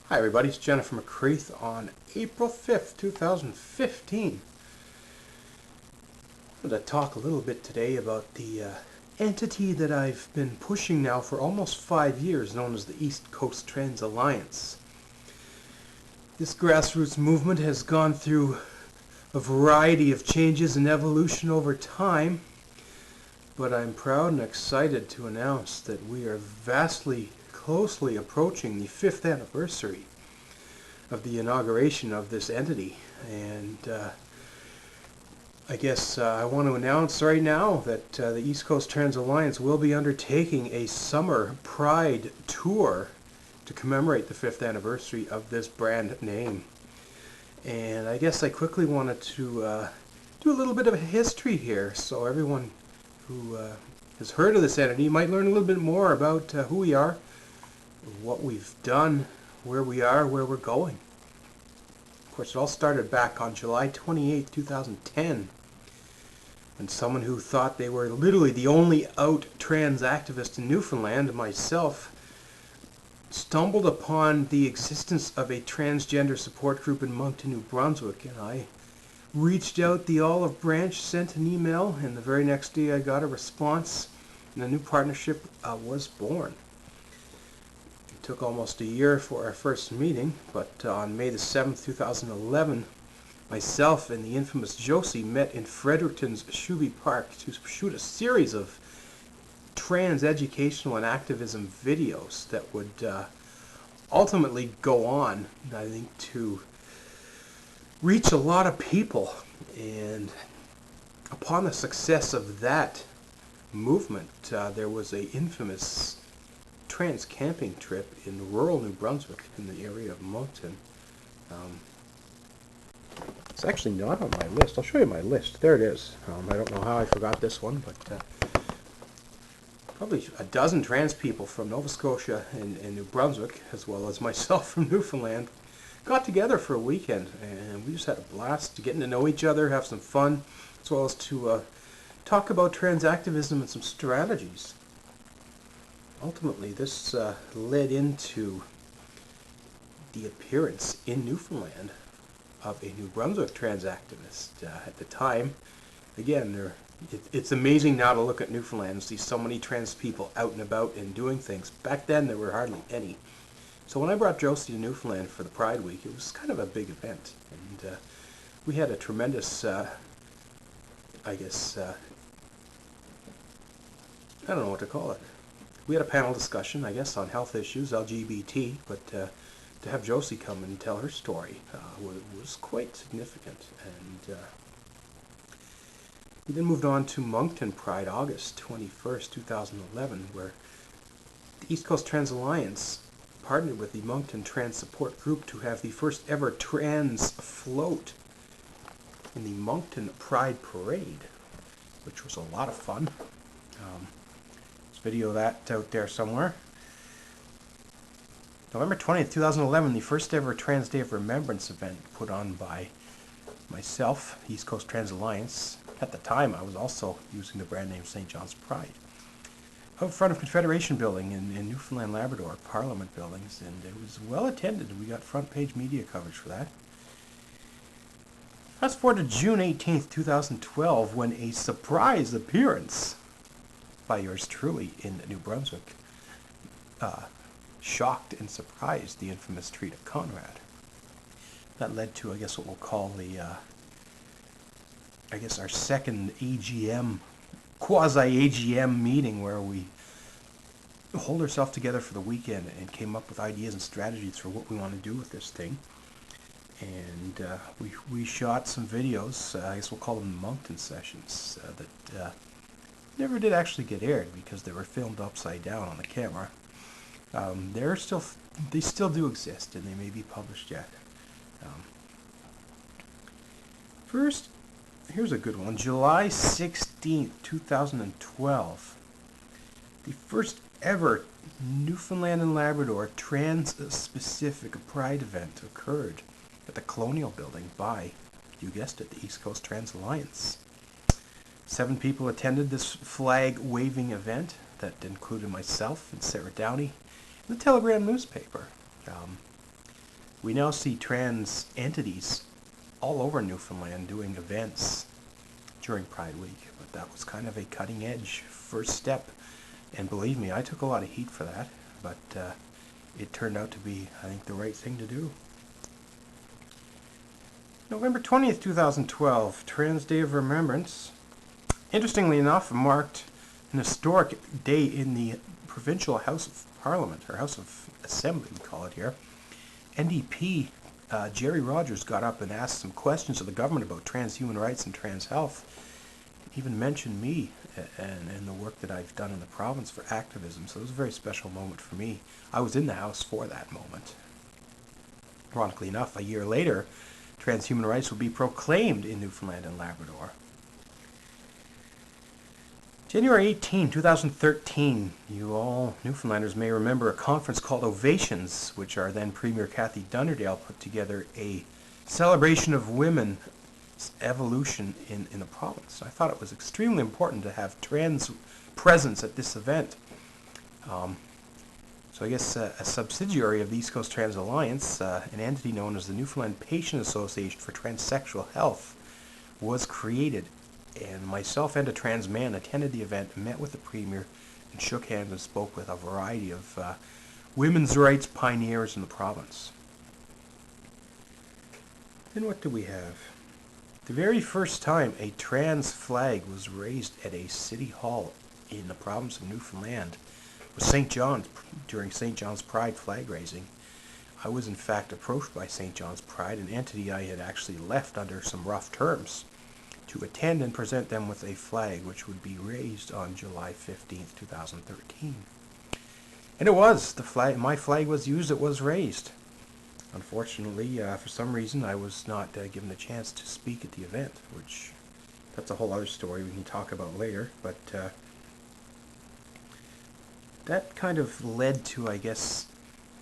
Hi everybody, it's Jenn from McCreath on April 5th, 2015. I'm going to talk a little bit today about the entity that I've been pushing now for almost 5 years, known as the East Coast Trans Alliance. This grassroots movement has gone through a variety of changes and evolution over time, but I'm proud and excited to announce that we are vastly closely approaching the 5th anniversary of the inauguration of this entity, and I guess I want to announce right now that the East Coast Trans Alliance will be undertaking a summer Pride tour to commemorate the 5th anniversary of this brand name. And I guess I quickly wanted to do a little bit of a history here, so everyone who has heard of this entity might learn a little bit more about who we are, what we've done, where we are, where we're going. Of course, it all started back on July 28, 2010, when someone who thought they were literally the only out trans activist in Newfoundland, myself, stumbled upon the existence of a transgender support group in Moncton, New Brunswick, and I reached out the olive branch, sent an email, and the very next day I got a response, and a new partnership was born. It took almost a year for our first meeting, but on May the 7th, 2011, myself and the infamous Josie met in Fredericton's Shuby Park to shoot a series of trans educational and activism videos that would ultimately go on, I think, to reach a lot of people. And upon the success of that movement, there was an infamous trans camping trip in rural New Brunswick in the area of Moncton. It's actually not on my list. I'll show you my list. There it is. I don't know how I forgot this one, but probably a dozen trans people from Nova Scotia and New Brunswick, as well as myself from Newfoundland, got together for a weekend, and we just had a blast getting to know each other, have some fun, as well as to talk about trans activism and some strategies. Ultimately, this led into the appearance in Newfoundland of a New Brunswick trans activist. At the time, again, it's amazing now to look at Newfoundland and see so many trans people out and about and doing things. Back then, there were hardly any. So when I brought Josie to Newfoundland for the Pride Week, it was kind of a big event, and we had a tremendous, I don't know what to call it. We had a panel discussion, I guess, on health issues, LGBT, but to have Josie come and tell her story was quite significant. And we then moved on to Moncton Pride, August 21st, 2011, where the East Coast Trans Alliance partnered with the Moncton Trans Support Group to have the first ever trans float in the Moncton Pride Parade, which was a lot of fun. Let's video that out there somewhere. November 20th, 2011, the first ever Trans Day of Remembrance event put on by myself, East Coast Trans Alliance. At the time, I was also using the brand name St. John's Pride. Out front of Confederation Building in Newfoundland, Labrador, Parliament buildings, and it was well attended. We got front page media coverage for that. Fast forward to June 18th, 2012, when a surprise appearance by yours truly in New Brunswick shocked and surprised the infamous Treat of Conrad. That led to, I guess, what we'll call the, our second AGM, quasi-AGM meeting, where we hold ourselves together for the weekend and came up with ideas and strategies for what we want to do with this thing. And we shot some videos, I guess we'll call them Moncton sessions, that never did actually get aired because they were filmed upside down on the camera. They still do exist, and they may be published yet. First, here's a good one. July 16th, 2012. The first ever Newfoundland and Labrador trans-specific Pride event occurred at the Colonial Building by, you guessed it, the East Coast Trans Alliance. 7 people attended this flag-waving event that included myself and Sarah Downey and the Telegram newspaper. We now see trans entities all over Newfoundland doing events during Pride Week, but that was kind of a cutting edge first step, and believe me, I took a lot of heat for that, but it turned out to be, I think, the right thing to do. November 20th, 2012, Trans Day of Remembrance. Interestingly enough, marked an historic day in the Provincial House of Parliament, or House of Assembly, we call it here. NDP Jerry Rogers got up and asked some questions of the government about trans human rights and trans health. He even mentioned me and the work that I've done in the province for activism, so it was a very special moment for me. I was in the House for that moment. Ironically enough, a year later, trans human rights will be proclaimed in Newfoundland and Labrador. January 18, 2013, you all Newfoundlanders may remember a conference called Ovations, which our then Premier Cathy Dunderdale put together a celebration of women's evolution in the province. I thought it was extremely important to have trans presence at this event. So I guess a subsidiary of the East Coast Trans Alliance, an entity known as the Newfoundland Patient Association for Transsexual Health, was created, and myself and a trans man attended the event, met with the Premier, and shook hands and spoke with a variety of women's rights pioneers in the province. Then what do we have? The very first time a trans flag was raised at a city hall in the province of Newfoundland was St. John's, during St. John's Pride flag raising. I was in fact approached by St. John's Pride, an entity I had actually left under some rough terms, to attend and present them with a flag which would be raised on July 15th, 2013. And it was. My flag was used, it was raised. Unfortunately, for some reason, I was not given a chance to speak at the event, which, that's a whole other story we can talk about later, but that kind of led to, I guess,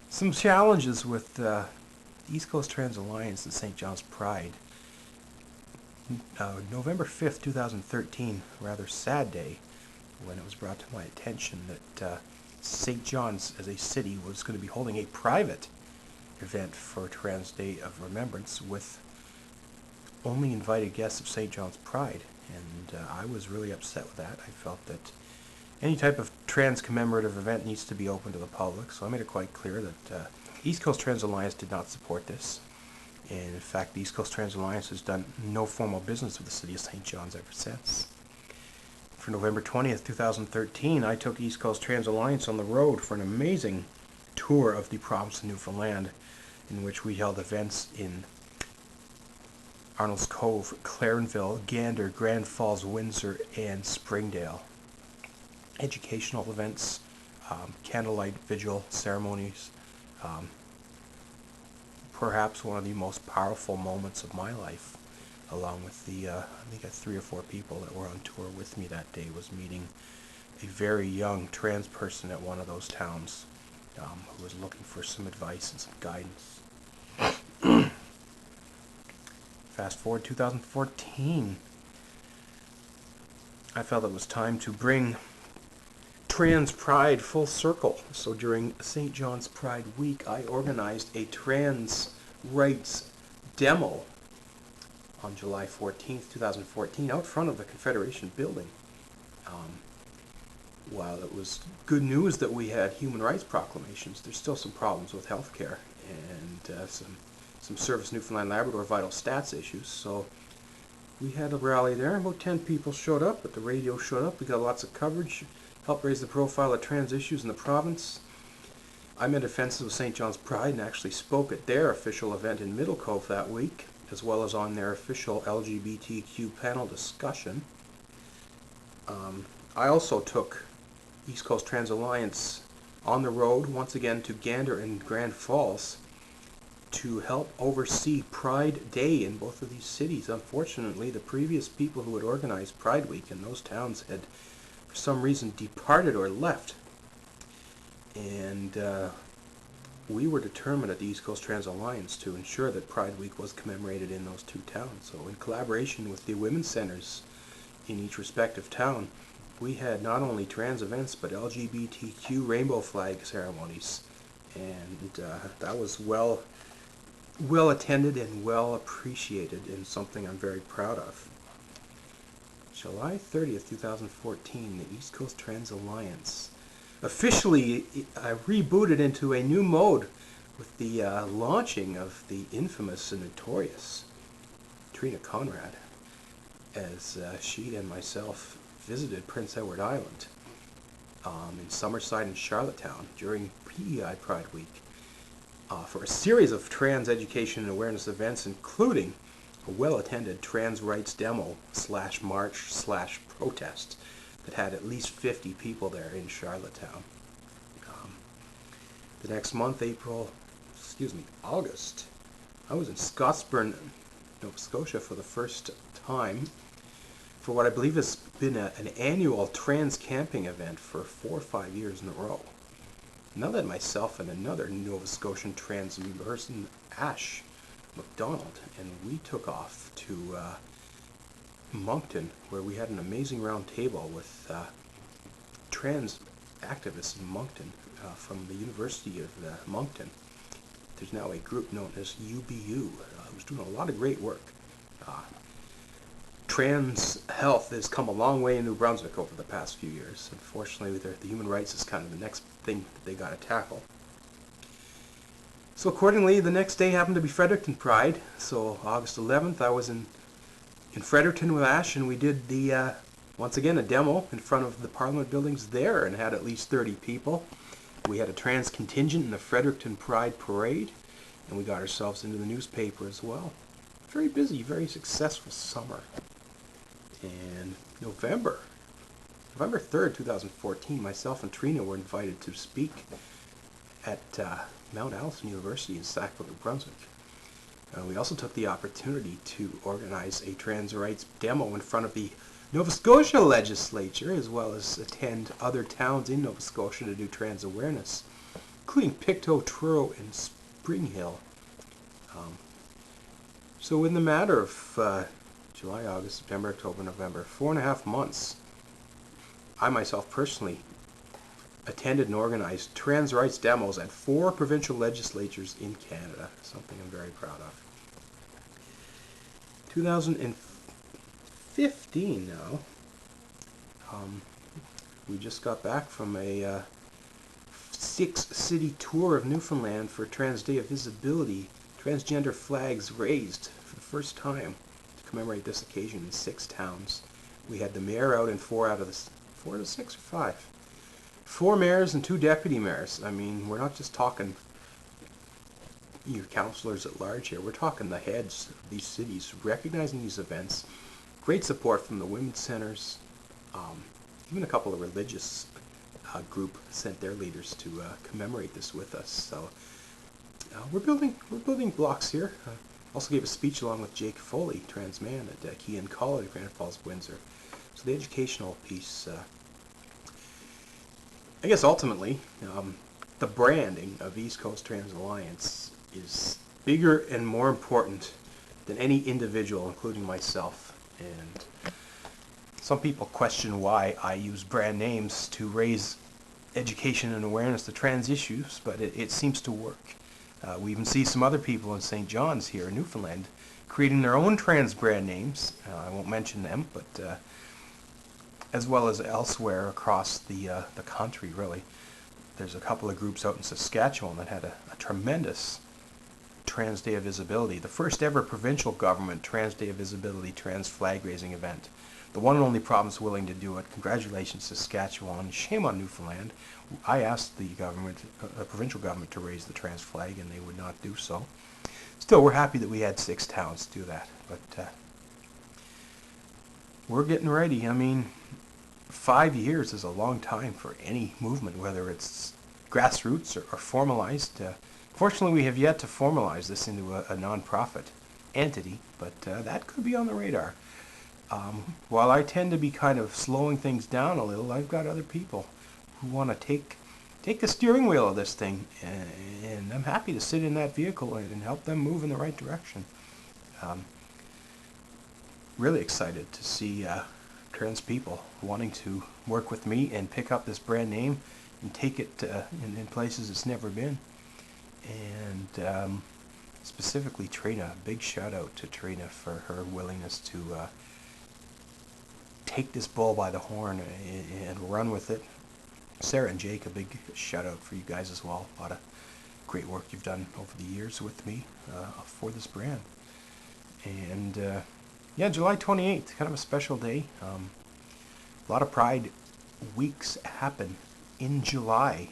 some challenges with the East Coast Trans Alliance and St. John's Pride. November 5th, 2013, rather sad day, when it was brought to my attention that St. John's, as a city, was going to be holding a private event for Trans Day of Remembrance with only invited guests of St. John's Pride, and I was really upset with that. I felt that any type of trans commemorative event needs to be open to the public, so I made it quite clear that East Coast Trans Alliance did not support this. And in fact, the East Coast Trans Alliance has done no formal business with the city of St. John's ever since. For November 20th, 2013, I took East Coast Trans Alliance on the road for an amazing tour of the province of Newfoundland, in which we held events in Arnold's Cove, Clarenville, Gander, Grand Falls, Windsor, and Springdale. Educational events, candlelight vigil ceremonies, perhaps one of the most powerful moments of my life, along with the, I think 3 or 4 people that were on tour with me that day, was meeting a very young trans person at one of those towns who was looking for some advice and some guidance. Fast forward 2014. I felt it was time to bring Trans Pride full circle. So during St. John's Pride Week, I organized a trans rights demo on July 14th, 2014, out front of the Confederation building. While it was good news that we had human rights proclamations, there's still some problems with healthcare and some Service Newfoundland Labrador vital stats issues. So we had a rally there. About 10 people showed up, but the radio showed up. We got lots of coverage, helped raise the profile of trans issues in the province. I met offenses with St. John's Pride and actually spoke at their official event in Middle Cove that week, as well as on their official LGBTQ panel discussion. I also took East Coast Trans Alliance on the road, once again to Gander and Grand Falls, to help oversee Pride Day in both of these cities. Unfortunately, the previous people who had organized Pride Week in those towns had, for some reason, departed or left. And we were determined at the East Coast Trans Alliance to ensure that Pride Week was commemorated in those 2 towns. So in collaboration with the women's centers in each respective town, we had not only trans events, but LGBTQ rainbow flag ceremonies. And that was well well attended and well appreciated, and something I'm very proud of. July 30th, 2014, the East Coast Trans Alliance officially rebooted into a new mode with the launching of the infamous and notorious Trina Conrad, as she and myself visited Prince Edward Island in Summerside and Charlottetown during PEI Pride Week for a series of trans education and awareness events, including a well-attended trans rights demo / march / protest that had at least 50 people there in Charlottetown. The next month, August, I was in Scottsburn, Nova Scotia for the first time for what I believe has been an annual trans camping event for 4 or 5 years in a row. And I led myself and another Nova Scotian trans person, Ash McDonald, and we took off to Moncton, where we had an amazing round table with trans activists in Moncton from the University of Moncton. There's now a group known as UBU who's doing a lot of great work. Trans health has come a long way in New Brunswick over the past few years. Unfortunately, the human rights is kind of the next thing that they got to tackle. So accordingly, the next day happened to be Fredericton Pride. So August 11th, I was in Fredericton with Ash, and we did the once again a demo in front of the Parliament buildings there, and had at least 30 people. We had a trans contingent in the Fredericton Pride Parade, and we got ourselves into the newspaper as well. Very busy, very successful summer. And November 3rd, 2014, myself and Trina were invited to speak at Mount Allison University in Sackville, New Brunswick. We also took the opportunity to organize a trans rights demo in front of the Nova Scotia legislature, as well as attend other towns in Nova Scotia to do trans awareness, including Pictou, Truro, and Spring Hill. So in the matter of July, August, September, October, November, 4.5 months, I myself personally attended and organized trans rights demos at 4 provincial legislatures in Canada, something I'm very proud of. 2015 now, we just got back from a 6-city tour of Newfoundland for Trans Day of Visibility, transgender flags raised for the first time to commemorate this occasion in 6 towns. We had the mayor out in 4 out of the 4 out of 6 or 5. 4 mayors and 2 deputy mayors. I mean, we're not just talking your councillors at large here. We're talking the heads of these cities recognizing these events. Great support from the women's centers. Even a couple of religious group sent their leaders to commemorate this with us. So we're building blocks here. Also gave a speech along with Jake Foley, trans man, at Kean College, Grand Falls, Windsor. So the educational piece. I guess ultimately, the branding of East Coast Trans Alliance is bigger and more important than any individual, including myself. And some people question why I use brand names to raise education and awareness to trans issues, but it seems to work. We even see some other people in St. John's here in Newfoundland creating their own trans brand names. I won't mention them, but as well as elsewhere across the country, really. There's a couple of groups out in Saskatchewan that had a tremendous Trans Day of Visibility, the first ever provincial government Trans Day of Visibility trans flag raising event. The one and only province willing to do it. Congratulations, Saskatchewan. Shame on Newfoundland. I asked the provincial government to raise the trans flag, and they would not do so. Still, we're happy that we had 6 towns do that. But we're getting ready. I mean, 5 years is a long time for any movement, whether it's grassroots or formalized. Fortunately, we have yet to formalize this into a nonprofit entity, but that could be on the radar. While I tend to be kind of slowing things down a little, I've got other people who want to take the steering wheel of this thing, and I'm happy to sit in that vehicle and help them move in the right direction. Really excited to see trans people wanting to work with me and pick up this brand name and take it in places it's never been. And specifically Trina. Big shout out to Trina for her willingness to take this bull by the horn and run with it. Sarah and Jake, a big shout out for you guys as well. A lot of great work you've done over the years with me for this brand. And yeah, July 28th, kind of a special day. A lot of Pride weeks happen in July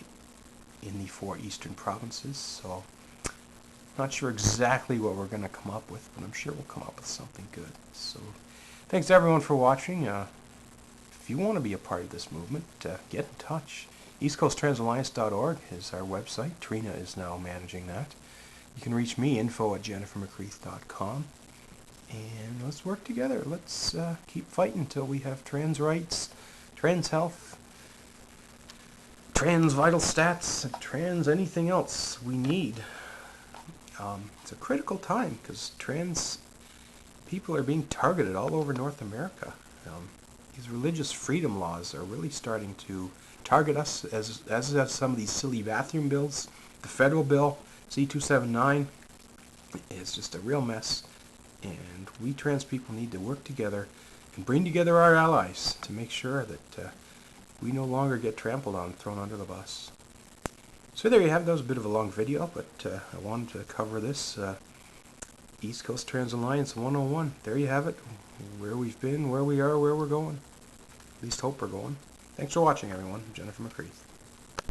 in the 4 eastern provinces, so not sure exactly what we're going to come up with, but I'm sure we'll come up with something good. So thanks to everyone for watching. If you want to be a part of this movement, get in touch. EastCoastTransAlliance.org is our website. Trina is now managing that. You can reach me, info@jennifermccreath.com. And let's work together. Let's keep fighting until we have trans rights, trans health, trans vital stats, trans anything else we need. It's a critical time because trans people are being targeted all over North America. These religious freedom laws are really starting to target us, as have some of these silly bathroom bills. The federal bill, C-279, is just a real mess. And we trans people need to work together and bring together our allies to make sure that we no longer get trampled on, thrown under the bus. So there you have it. That was a bit of a long video, but I wanted to cover this East Coast Trans Alliance 101. There you have it. Where we've been, where we are, where we're going. At least hope we're going. Thanks for watching, everyone. Jennifer McCreath.